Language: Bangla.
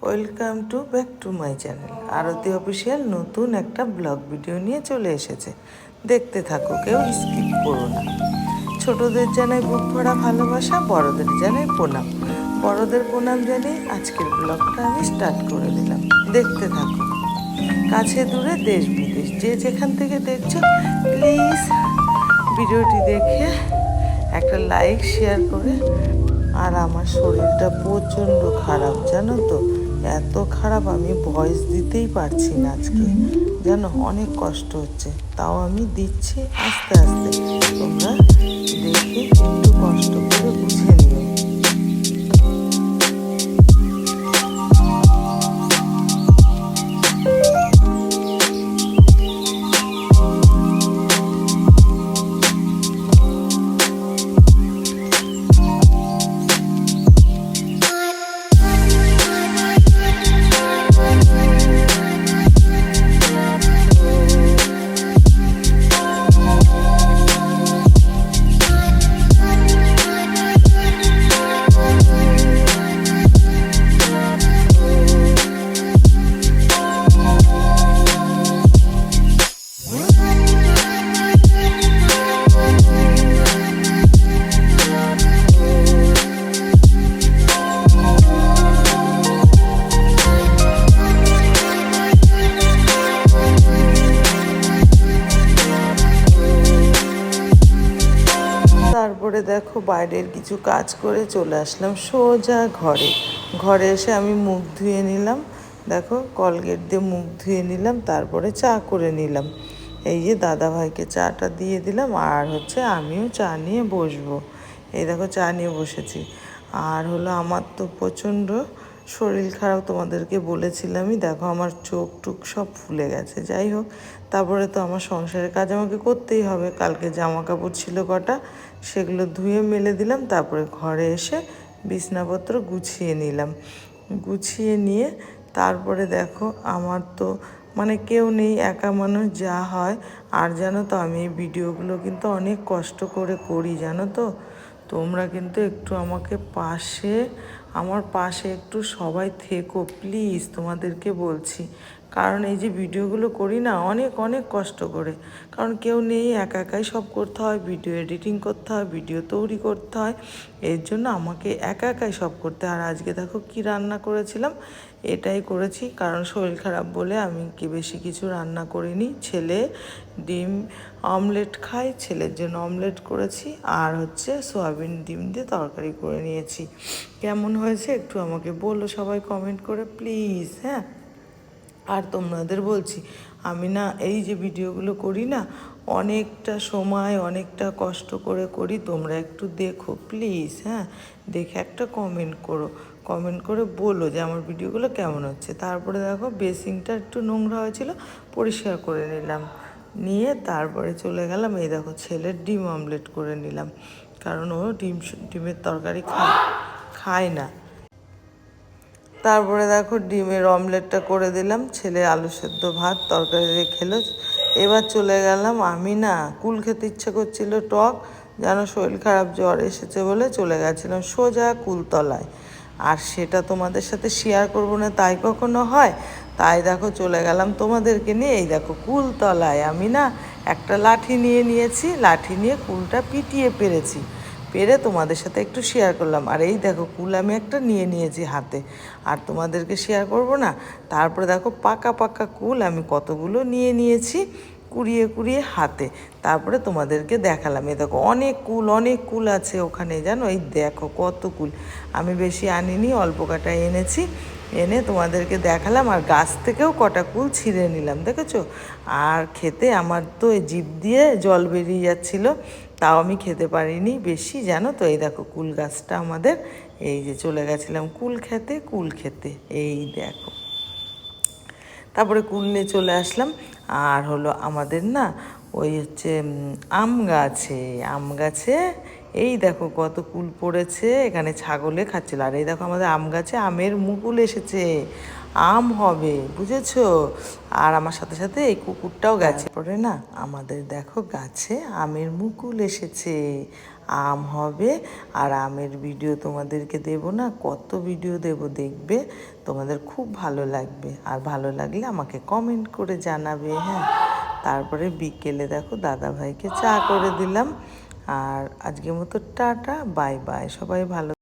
Welcome to back to my channel. Aarti official নতুন একটা ব্লগ ভিডিও নিয়ে চলে এসেছে, দেখতে থাকো, কেউ স্কিপ করো না। ছোটদের জানাই বুক ভরা ভালোবাসা, বড়দের জানাই প্রণাম। বড়দের প্রণাম জানিয়ে আজকের ব্লগটা আমি স্টার্ট করে দিলাম, দেখতে থাকো। কাছে দূরে দেশ বিদেশ যে যেখান থেকে দেখছো, প্লিজ ভিডিওটি দেখে একটা লাইক শেয়ার করে। আর আমার শরীরটা প্রচণ্ড খারাপ, জানো তো, এত খারাপ আমি ভয়েস দিতেই পারছি না আজকে, জানো, অনেক কষ্ট হচ্ছে, তাও আমি দিচ্ছি আস্তে আস্তে। তোমরা দেখে একটু কষ্ট করে বুঝে নিও। তারপরে দেখো বাইরের কিছু কাজ করে চলে আসলাম সোজা ঘরে। ঘরে এসে আমি মুখ ধুয়ে নিলাম, দেখো কলগেট দিয়ে মুখ ধুয়ে নিলাম, তারপরে চা করে নিলাম। এই যে দাদাভাইকে চাটা দিয়ে দিলাম, আর হচ্ছে আমিও চা নিয়ে বসবো। এই দেখো চা নিয়ে বসেছি। আর হলো আমার তো প্রচণ্ড শরীর খারাপ, তোমাদেরকে বলেছিলামই, দেখো আমার চোখ টুক সব ফুলে গেছে। যাই হোক, তারপরে তো আমার সংসারের কাজ আমাকে করতেই হবে। কালকে জামা কাপড় ছিল কটা, সেগুলো ধুয়ে মেলে দিলাম। তারপরে ঘরে এসে বিছনাপত্র গুছিয়ে নিলাম। গুছিয়ে নিয়ে তারপরে দেখো আমার তো মানে কেউ নেই, একা মানুষ যা হয়। আর জানো তো আমি এই ভিডিওগুলো কিন্তু অনেক কষ্ট করে করি, জানো তো। তোমরা কিন্তু একটু আমাকে আমার পাশে একটু সবাই থেকো প্লিজ, তোমাদেরকে বলছি। কারণ এই যে ভিডিওগুলো করি না, অনেক অনেক কষ্ট করে, কারণ কেউ নেই, একা একাই সব করতে হয়, ভিডিও এডিটিং করতে হয়, ভিডিও তৈরি করতে হয়, এর জন্য আমাকে একা একাই সব করতে হয়। আর আজকে দেখো কি রান্না করেছিলাম, এটাই করেছি, কারণ শরীর খারাপ বলে আমি কি বেশি কিছু রান্না করিনি। ছেলে ডিম অমলেট খায়, ছেলের জন্য অমলেট করেছি, আর হচ্ছে সয়াবিন ডিম দিয়ে তরকারি করে নিয়েছি। কেমন হয়েছে একটু আমাকে বলো সবাই কমেন্ট করে প্লিজ, হ্যাঁ। আর তোমাদের বলছি, আমি না এই যে ভিডিওগুলো করি না, অনেকটা সময় অনেকটা কষ্ট করে করি, তোমরা একটু দেখো প্লিজ, হ্যাঁ। দেখে একটা কমেন্ট করো, কমেন্ট করে বলো যে আমার ভিডিওগুলো কেমন হচ্ছে। তারপরে দেখো বেসিনটা একটু নোংরা হয়েছিল, পরিষ্কার করে নিলাম, নিয়ে তারপরে চলে গেলাম। এই দেখো ছেলের ডিম অমলেট করে নিলাম, কারণ ও ডিমের তরকারি খায় না। তারপরে দেখো ডিমের অমলেটটা করে দিলাম, ছেলে আলু সেদ্ধ ভাত তরকারি দিয়ে খেলো। এবার চলে গেলাম, আমি না কুল খেতে ইচ্ছে করছিল, টক, যেন শরীর খারাপ জ্বর এসেছে বলে চলে গেছিলাম সোজা কুলতলায়। আর সেটা তোমাদের সাথে শেয়ার করব না তাই কখনো হয়, তাই দেখো চলে গেলাম তোমাদেরকে নিয়ে। এই দেখো কুলতলায় আমি না একটা লাঠি নিয়ে নিয়েছি, লাঠি নিয়ে কুলটা পিটিয়ে পেরেছি, পেরে তোমাদের সাথে একটু শেয়ার করলাম। আর এই দেখো কুল আমি একটা নিয়ে নিয়েছি হাতে, আর তোমাদেরকে শেয়ার করব না। তারপরে দেখো পাকা পাকা কুল আমি কতগুলো নিয়ে নিয়েছি, কুড়িয়ে কুড়িয়ে হাতে, তারপরে তোমাদেরকে দেখালাম। এই দেখো অনেক কুল আছে ওখানে, জানো, এই দেখো কত কুল। আমি বেশি আনিনি, অল্প কাটা এনেছি, এনে তোমাদেরকে দেখালাম। আর গাছ থেকেও কটা কুল ছিঁড়ে নিলাম, দেখেছো। আর খেতে আমার তো জিভ দিয়ে জল বেরিয়ে যাচ্ছিলো, তাও আমি খেতে পারিনি বেশি, জানো তো। এই দেখো কুল গাছটা আমাদের, এই যে চলে গেছিলাম কুল খেতে, এই দেখো। তারপরে কুল নিয়ে চলে আসলাম। আর হলো আমাদের না ওই হচ্ছে আম গাছে এই দেখো কত কুল পড়েছে, এখানে ছাগলে খাচ্ছিল। আর এই দেখো আমাদের আম গাছে আমের মুকুল এসেছে, আম হবে, বুঝেছো। আর আমার সাথে সাথে এই কুকুরটাও গেছে পরে না, আমাদের দেখো গাছে আমের মুকুল এসেছে, আম হবে। আর আমের ভিডিও তোমাদেরকে দেব না, কত ভিডিও দেব দেখবে। তোমাদের খুব ভালো লাগবে। আর ভালো লাগলে আমাকে কমেন্ট করে জানাবে। হ্যাঁ, তারপরে বিকেলে দেখো দাদাভাইকে চা করে দিলাম। আর আজকের মতো টাটা, বাই বাই, সবাই ভালো